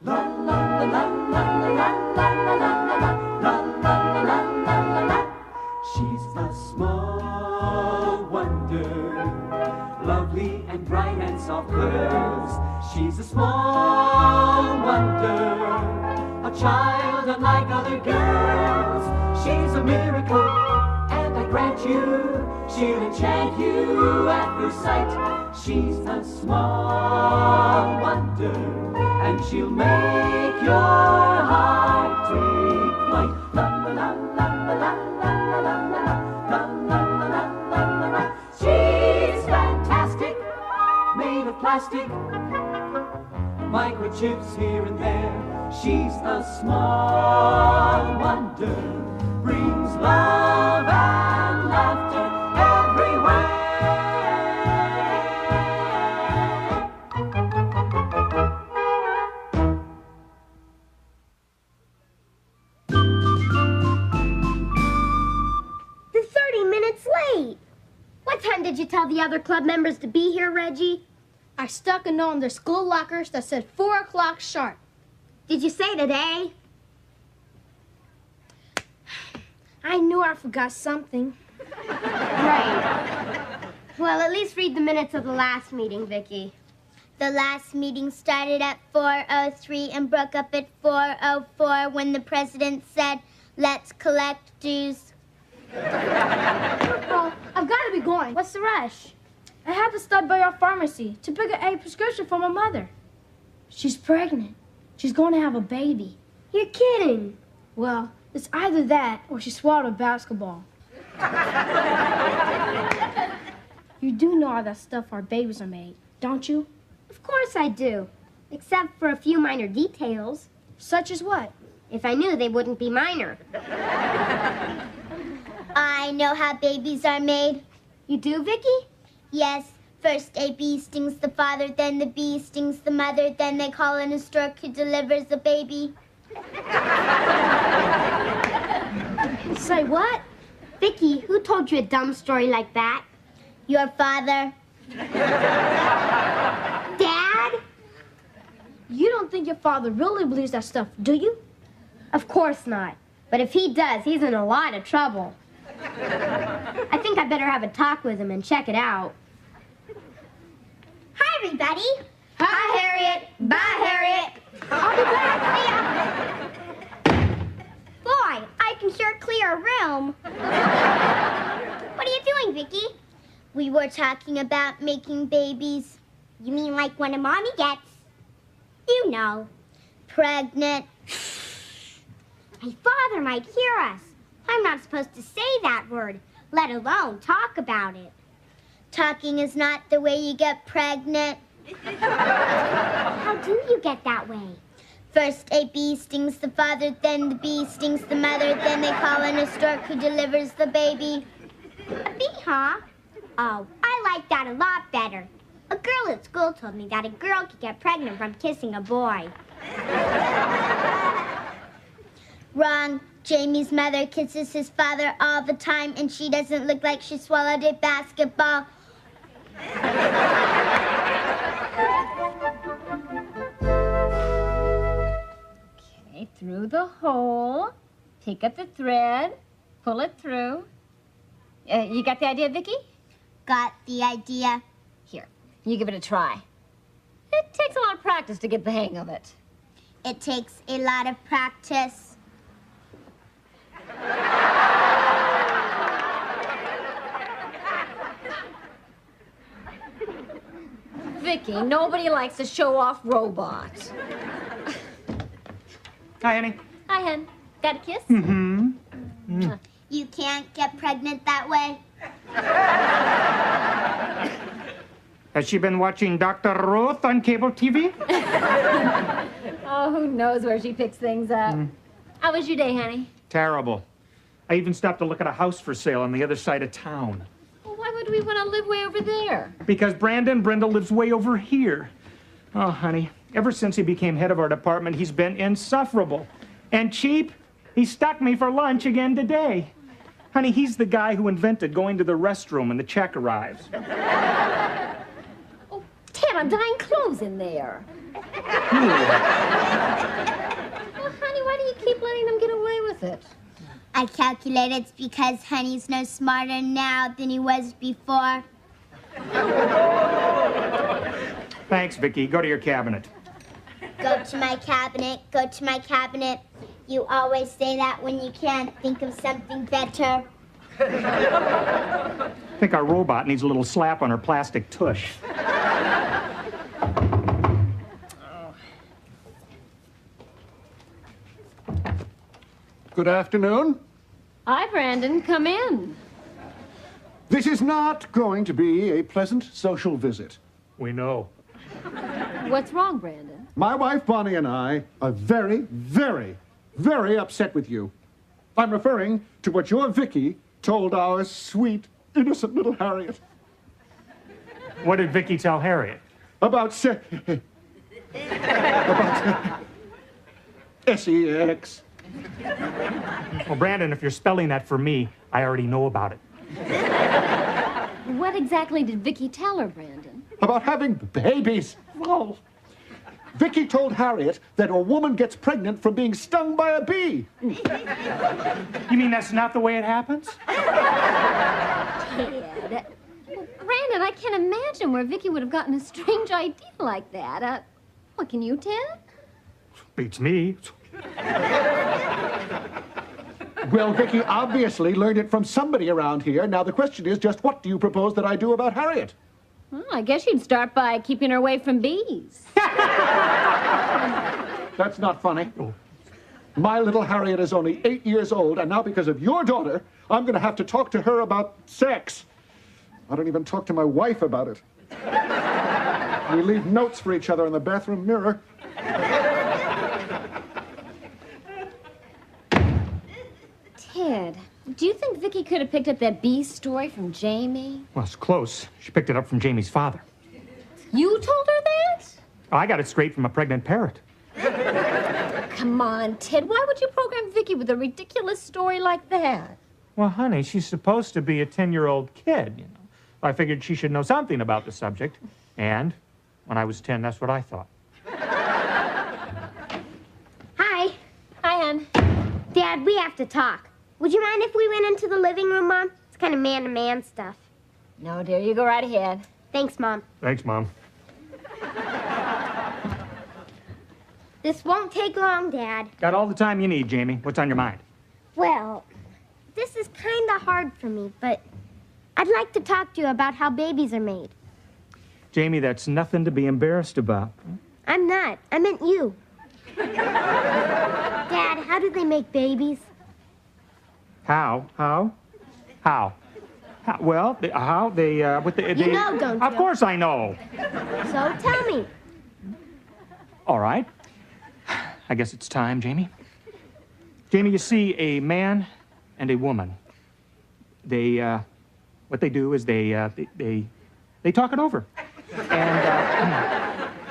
La la la la la la la la la la la la. She's a small wonder, lovely and bright and soft curves. She's a small wonder, a child unlike other girls. She's a miracle, and I grant you, she'll enchant you at first sight. She's a small wonder, and she'll make your heart take flight. La la la la la la la la la la la. She's fantastic, made of plastic, microchips here and there. She's a small wonder, brings love and laughter everywhere. They're 30 minutes late. What time did you tell the other club members to be here, Reggie? I stuck a note in their school lockers that said 4 o'clock sharp. Did you say today? I knew I forgot something. Right. Well, at least read the minutes of the last meeting, Vicky. The last meeting started at 4:03 and broke up at 4:04 when the president said, "Let's collect dues." Well, I've got to be going. What's the rush? I have to stop by our pharmacy to pick up a prescription for my mother. She's pregnant. She's going to have a baby. You're kidding. Well, it's either that or she swallowed a basketball. You do know all that stuff our babies are made, don't you? Of course I do. Except for a few minor details. Such as what? If I knew, they wouldn't be minor. I know how babies are made. You do, Vicky? Yes, first a bee stings the father, then the bee stings the mother, then they call in a stork who delivers the baby. Say what? Vicky, who told you a dumb story like that? Your father. Dad? You don't think your father really believes that stuff, do you? Of course not. But if he does, he's in a lot of trouble. I think I better have a talk with him and check it out. Hi, everybody. Hi, Harriet. Bye, Harriet. I'll be back. Boy, I can sure clear a room. What are you doing, Vicky? We were talking about making babies. You mean like when a mommy gets, you know, pregnant? My father might hear us. I'm not supposed to say that word, let alone talk about it. Talking is not the way you get pregnant. How do you get that way? First a bee stings the father, then the bee stings the mother, then they call in a stork who delivers the baby. A bee, huh? Oh, I like that a lot better. A girl at school told me that a girl could get pregnant from kissing a boy. Wrong. Jamie's mother kisses his father all the time, and she doesn't look like she swallowed a basketball. Okay, through the hole, pick up the thread, pull it through. You got the idea, Vicky? Got the idea. Here, you give it a try. It takes a lot of practice to get the hang of it. It takes a lot of practice. Vicky, nobody likes to show off robots. Hi, Annie. Hi, Hen. Got a kiss? Mm-hmm. You can't get pregnant that way. Has she been watching Dr. Ruth on cable TV? Oh, who knows where she picks things up. How was your day, honey? Terrible. I even stopped to look at a house for sale on the other side of town. Well, why would we want to live way over there? Because Brandon Brindle lives way over here. Oh, honey, ever since he became head of our department, he's been insufferable. And cheap. He stuck me for lunch again today. Honey, he's the guy who invented going to the restroom when the check arrives. Oh, Ted, I'm dyeing clothes in there. with it. I calculate it's because Honey's no smarter now than he was before. Thanks, Vicky. Go to your cabinet. Go to my cabinet, go to my cabinet. You always say that when you can't think of something better. I think our robot needs a little slap on her plastic tush. Good afternoon. Hi, Brandon. Come in. This is not going to be a pleasant social visit. We know. What's wrong, Brandon? My wife Bonnie and I are very, very, very upset with you. I'm referring to what your Vicky told our sweet, innocent little Harriet. What did Vicky tell Harriet? About sex. Well, Brandon, if you're spelling that for me, I already know about it. What exactly did Vicky tell her, Brandon? About having babies. Oh. Vicky told Harriet that a woman gets pregnant from being stung by a bee. You mean that's not the way it happens? Ted. Well, Brandon, I can't imagine where Vicky would have gotten a strange idea like that. What, can you, Ted? Beats me. Well, Vicky obviously learned it from somebody around here. Now, the question is just what do you propose that I do about Harriet? Well, I guess you'd start by keeping her away from bees. That's not funny. My little Harriet is only 8 years old, and now because of your daughter, I'm going to have to talk to her about sex. I don't even talk to my wife about it. We leave notes for each other in the bathroom mirror. Ted, do you think Vicky could have picked up that bee story from Jamie? Well, it's close. She picked it up from Jamie's father. You told her that? Oh, I got it straight from a pregnant parrot. Come on, Ted. Why would you program Vicky with a ridiculous story like that? Well, honey, she's supposed to be a 10-year-old kid, you know. I figured she should know something about the subject. And when I was 10, that's what I thought. Hi. Hi, Ann. Dad, we have to talk. Would you mind if we went into the living room, Mom? It's kind of man-to-man stuff. No, dear. You go right ahead. Thanks, Mom. Thanks, Mom. This won't take long, Dad. Got all the time you need, Jamie. What's on your mind? Well, this is kind of hard for me, but I'd like to talk to you about how babies are made. Jamie, that's nothing to be embarrassed about. I'm not. I meant you. Dad, how do they make babies? How? Well, they, with the... You know, don't you? Of course I know. So tell me. All right. I guess it's time, Jamie. Jamie, you see, a man and a woman, they, what they do is they talk it over.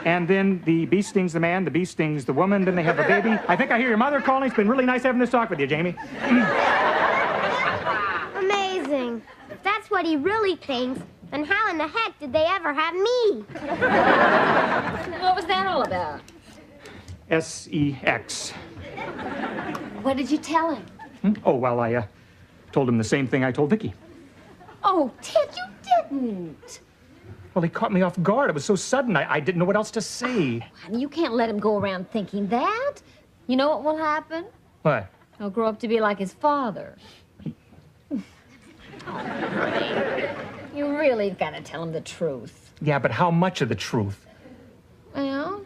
And then the bee stings the man, the bee stings the woman, then they have a baby. I think I hear your mother calling. It's been really nice having this talk with you, Jamie. Amazing. If that's what he really thinks, then how in the heck did they ever have me? What was that all about? S-E-X. What did you tell him? Oh, well, I told him the same thing I told Vicky. Oh, Ted, you didn't. Well, he caught me off guard. It was so sudden, I didn't know what else to say. Honey, you can't let him go around thinking that. You know what will happen? What? He'll grow up to be like his father. You really got to tell him the truth. Yeah, but how much of the truth? Well,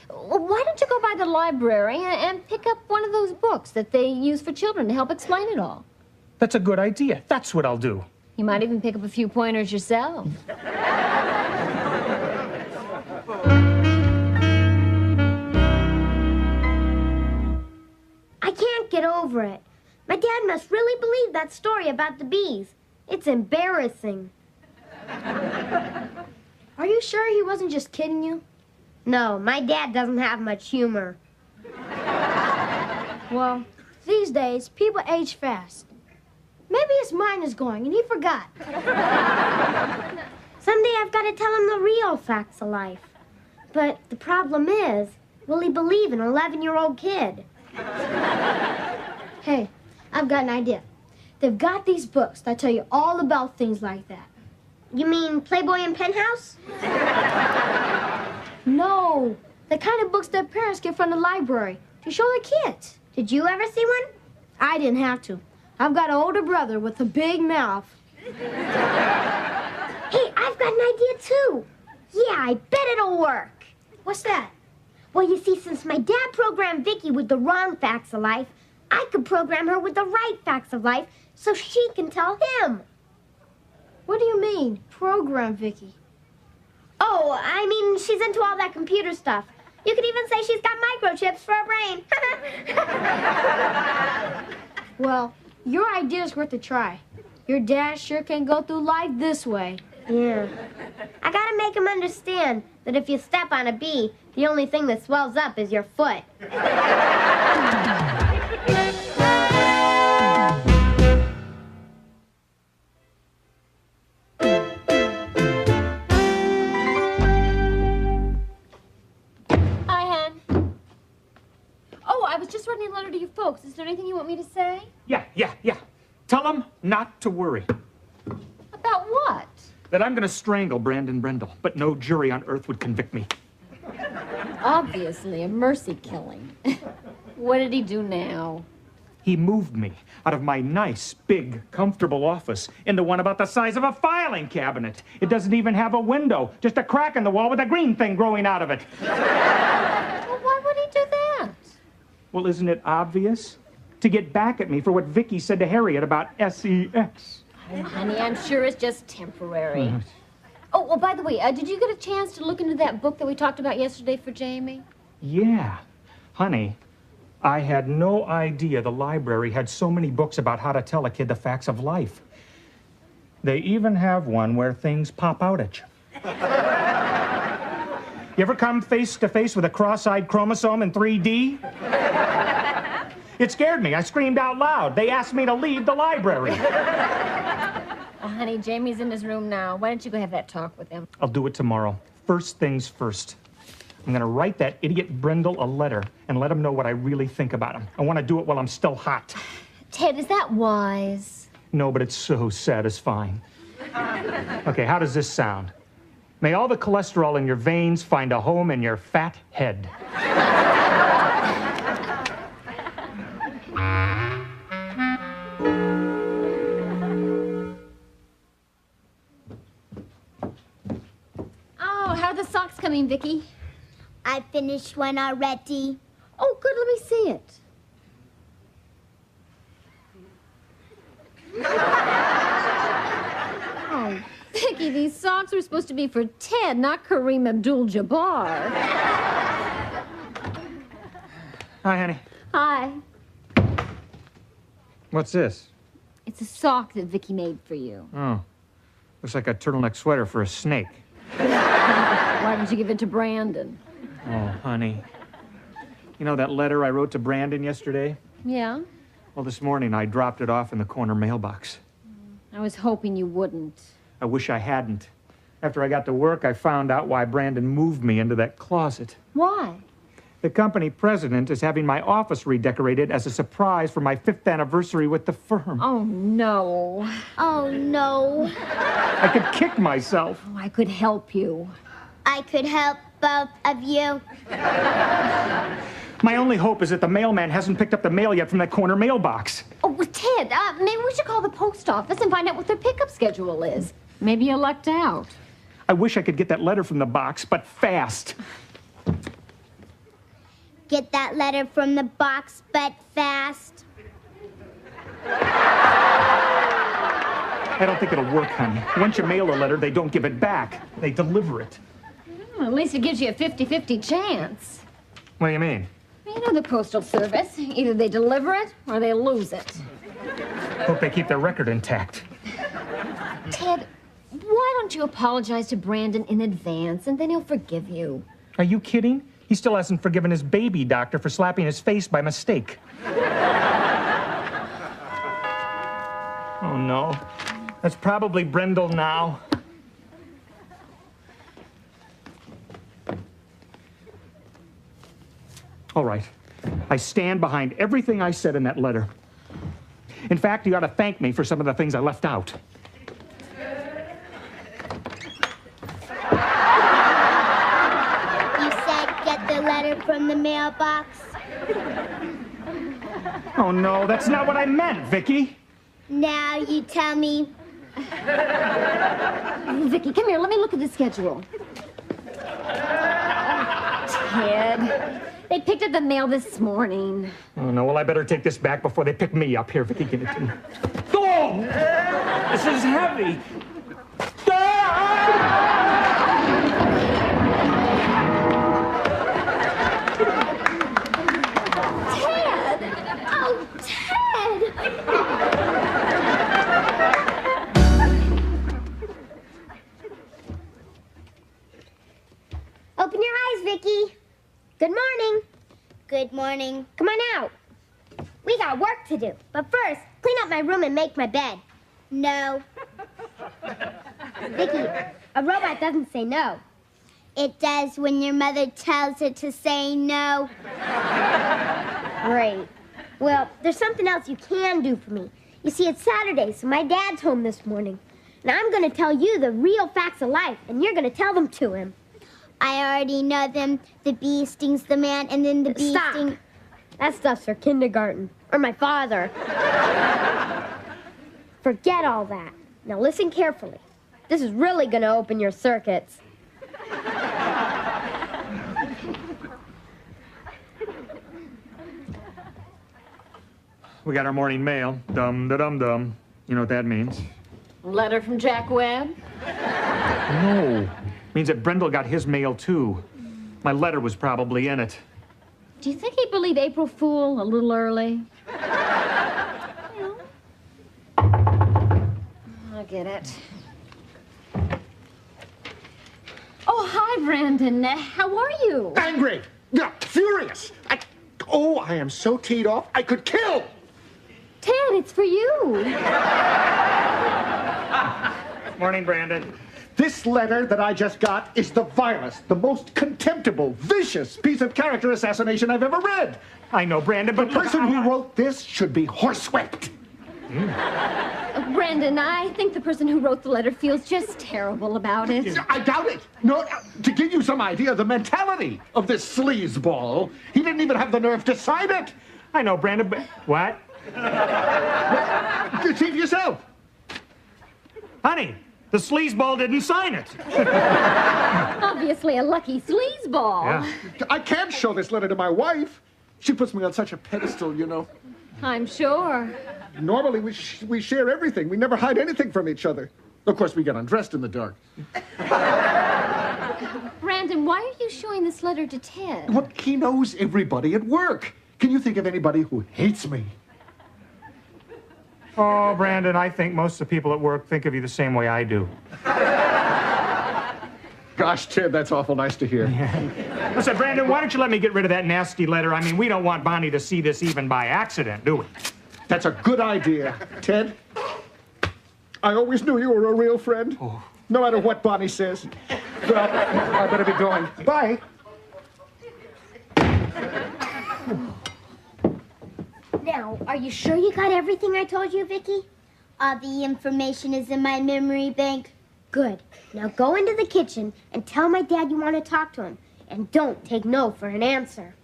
why don't you go by the library and pick up one of those books that they use for children to help explain it all? That's a good idea. That's what I'll do. You might even pick up a few pointers yourself. I can't get over it. My dad must really believe that story about the bees. It's embarrassing. Are you sure he wasn't just kidding you? No, my dad doesn't have much humor. Well, these days, people age fast. Maybe his mind is going and he forgot. Someday I've got to tell him the real facts of life. But the problem is, will he believe an 11-year-old kid? Hey, I've got an idea. They've got these books that tell you all about things like that. You mean Playboy and Penthouse? No, the kind of books that parents get from the library to show their kids. Did you ever see one? I didn't have to. I've got an older brother with a big mouth. Hey, I've got an idea too. Yeah, I bet it'll work. What's that? Well, you see, since my dad programmed Vicky with the wrong facts of life, I could program her with the right facts of life so she can tell him. What do you mean, program Vicky? Oh, I mean, she's into all that computer stuff. You could even say she's got microchips for a brain. Well, your idea's worth a try. Your dad sure can go through life this way. Yeah. I gotta make him understand that if you step on a bee, the only thing that swells up is your foot. Hi, Hen. Oh, I was just writing a letter to you folks. Is there anything you want me to say? Yeah. Tell them not to worry. About what? That I'm going to strangle Brandon Brendel, but no jury on earth would convict me. Obviously, a mercy killing. What did he do now? He moved me out of my nice, big, comfortable office into one about the size of a filing cabinet. It doesn't even have a window, just a crack in the wall with a green thing growing out of it. Well, why would he do that? Well, isn't it obvious? To get back at me for what Vicky said to Harriet about sex. Oh, honey, I'm sure it's just temporary. Oh, well, by the way, did you get a chance to look into that book that we talked about yesterday for Jamie? Yeah. Honey, I had no idea the library had so many books about how to tell a kid the facts of life. They even have one where things pop out at you. You ever come face to face with a cross-eyed chromosome in 3D? It scared me. I screamed out loud. They asked me to leave the library. Oh, honey, Jamie's in his room now. Why don't you go have that talk with him? I'll do it tomorrow. First things first. I'm going to write that idiot Brendel a letter and let him know what I really think about him. I want to do it while I'm still hot. Ted, is that wise? No, but it's so satisfying. Okay, how does this sound? May all the cholesterol in your veins find a home in your fat head. Oh, how are the socks coming, Vicky? I finished one already. Oh, good. Let me see it. Oh, Vicky, these socks were supposed to be for Ted, not Kareem Abdul-Jabbar. Hi, honey. Hi. What's this? It's a sock that Vicky made for you. Oh, looks like a turtleneck sweater for a snake. Why didn't you give it to Brandon? Oh, honey. You know that letter I wrote to Brandon yesterday? Yeah? Well, this morning I dropped it off in the corner mailbox. I was hoping you wouldn't. I wish I hadn't. After I got to work, I found out why Brandon moved me into that closet. Why? The company president is having my office redecorated as a surprise for my 5th anniversary with the firm. Oh, no. Oh, no. I could kick myself. Oh, I could help you. I could help both of you. My only hope is that the mailman hasn't picked up the mail yet from that corner mailbox. Oh, well, Ted, maybe we should call the post office and find out what their pickup schedule is. Maybe you lucked out. I wish I could get that letter from the box, but fast. Get that letter from the box, but fast. I don't think it'll work, honey. Once you mail a letter, they don't give it back. They deliver it. Well, at least it gives you a 50-50 chance. What do you mean? You know the Postal Service. Either they deliver it or they lose it. Hope they keep their record intact. Ted, why don't you apologize to Brandon in advance, and then he'll forgive you? Are you kidding? He still hasn't forgiven his baby doctor for slapping his face by mistake. Oh, no. That's probably Brendel now. All right. I stand behind everything I said in that letter. In fact, you ought to thank me for some of the things I left out. You said get the letter from the mailbox? Oh, no, that's not what I meant, Vicky. Now you tell me. Vicky, come here. Let me look at the schedule. Ted, they picked up the mail this morning. Oh, no, well, I better take this back before they pick me up. Here, Vicky, give it to me. Oh! This is heavy. Open your eyes, Vicky. Good morning. Good morning. Come on out. We got work to do. But first, clean up my room and make my bed. No. Vicky, a robot doesn't say no. It does when your mother tells it to say no. Great. Well, there's something else you can do for me. You see, it's Saturday, so my dad's home this morning. And I'm going to tell you the real facts of life, and you're going to tell them to him. I already know them. The bee stings the man, and then the bee Stop. stings... That stuff's for kindergarten. Or my father. Forget all that. Now listen carefully. This is really going to open your circuits. We got our morning mail. Dum-da-dum-dum. You know what that means? Letter from Jack Webb? No. Means that Brendel got his mail, too. My letter was probably in it. Do you think he'd believe April Fool a little early? I get it. Oh, hi, Brandon. How are you? Angry! Yeah, furious! I am so teed off, I could kill! Ted, it's for you. Morning, Brandon. This letter that I just got is the vilest, the most contemptible, vicious piece of character assassination I've ever read. I know, Brandon, The but person who wrote this should be horsewhipped. Brandon, I think the person who wrote the letter feels just terrible about it. I doubt it. No, to give you some idea of the mentality of this sleazeball, he didn't even have the nerve to sign it. I know, Brandon, but... What? You see for yourself. Honey, the sleazeball didn't sign it. Obviously a lucky sleazeball. Yeah. I can't show this letter to my wife. She puts me on such a pedestal, you know. I'm sure. Normally, we share everything. We never hide anything from each other. Of course, we get undressed in the dark. Brandon, why are you showing this letter to Ted? Well, he knows everybody at work. Can you think of anybody who hates me? Oh, Brandon, I think most of the people at work think of you the same way I do. Gosh, Ted, that's awful nice to hear. Listen, Brandon, why don't you let me get rid of that nasty letter? I mean, we don't want Bonnie to see this even by accident, do we? That's a good idea. Ted, I always knew you were a real friend. Oh. No matter what Bonnie says. Well, I better be going. Bye. Now, are you sure you got everything I told you, Vicky? All the information is in my memory bank. Good. Now go into the kitchen and tell my dad you want to talk to him. And don't take no for an answer.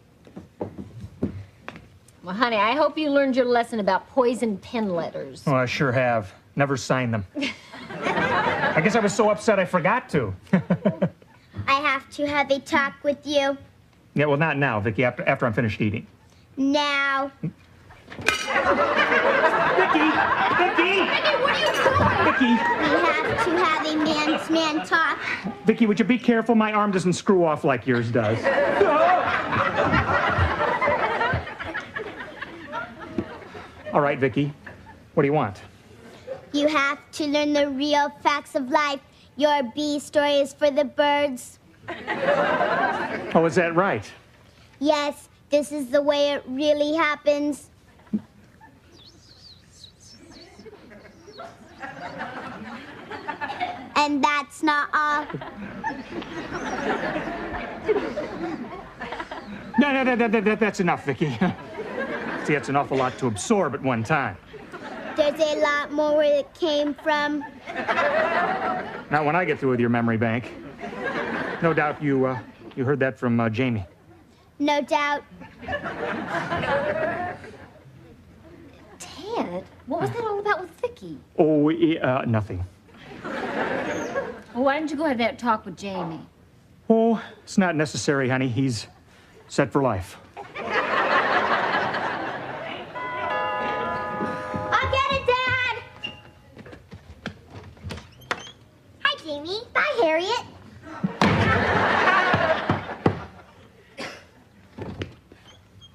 Well, honey, I hope you learned your lesson about poison pen letters. Oh, I sure have. Never signed them. I guess I was so upset I forgot to. I have to have a talk with you. Yeah, well, not now, Vicky, after I'm finished eating. Now. Vicky! Vicky! What are you doing? Vicky! We have to have a man-to-man talk. Vicky, would you be careful? My arm doesn't screw off like yours does. All right, Vicky. What do you want? You have to learn the real facts of life. Your bee story is for the birds. Oh, is that right? Yes, this is the way it really happens. And that's not all. No, that's enough, Vicky. See, that's an awful lot to absorb at one time. There's a lot more where it came from. Not when I get through with your memory bank. No doubt you heard that from Jamie. No doubt. Ted, what was that all about with Vicky? Oh, nothing. Well, why didn't you go have that talk with Jamie? Oh, it's not necessary, honey. He's set for life. I'll get it, Dad! Hi, Jamie. Bye, Harriet.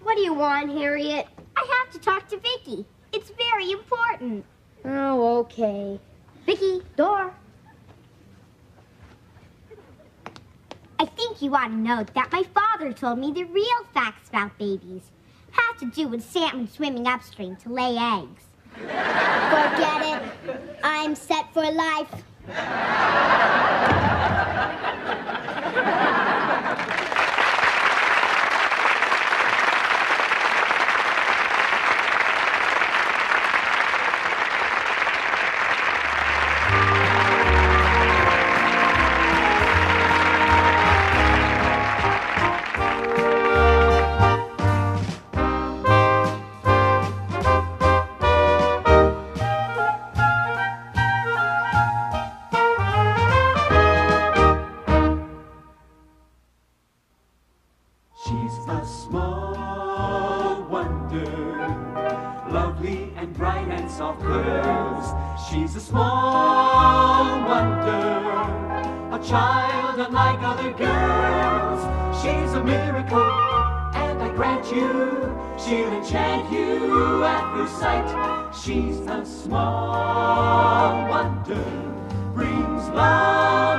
What do you want, Harriet? I have to talk to Vicky. It's very important. Oh, okay. Vicky, door. I think you ought to know that my father told me the real facts about babies. Have to do with salmon swimming upstream to lay eggs. Forget it. I'm set for life. She's a small wonder, lovely and bright and soft curves. She's a small wonder, a child unlike other girls. She's a miracle, and I grant you, she'll enchant you at first sight. She's a small wonder, brings love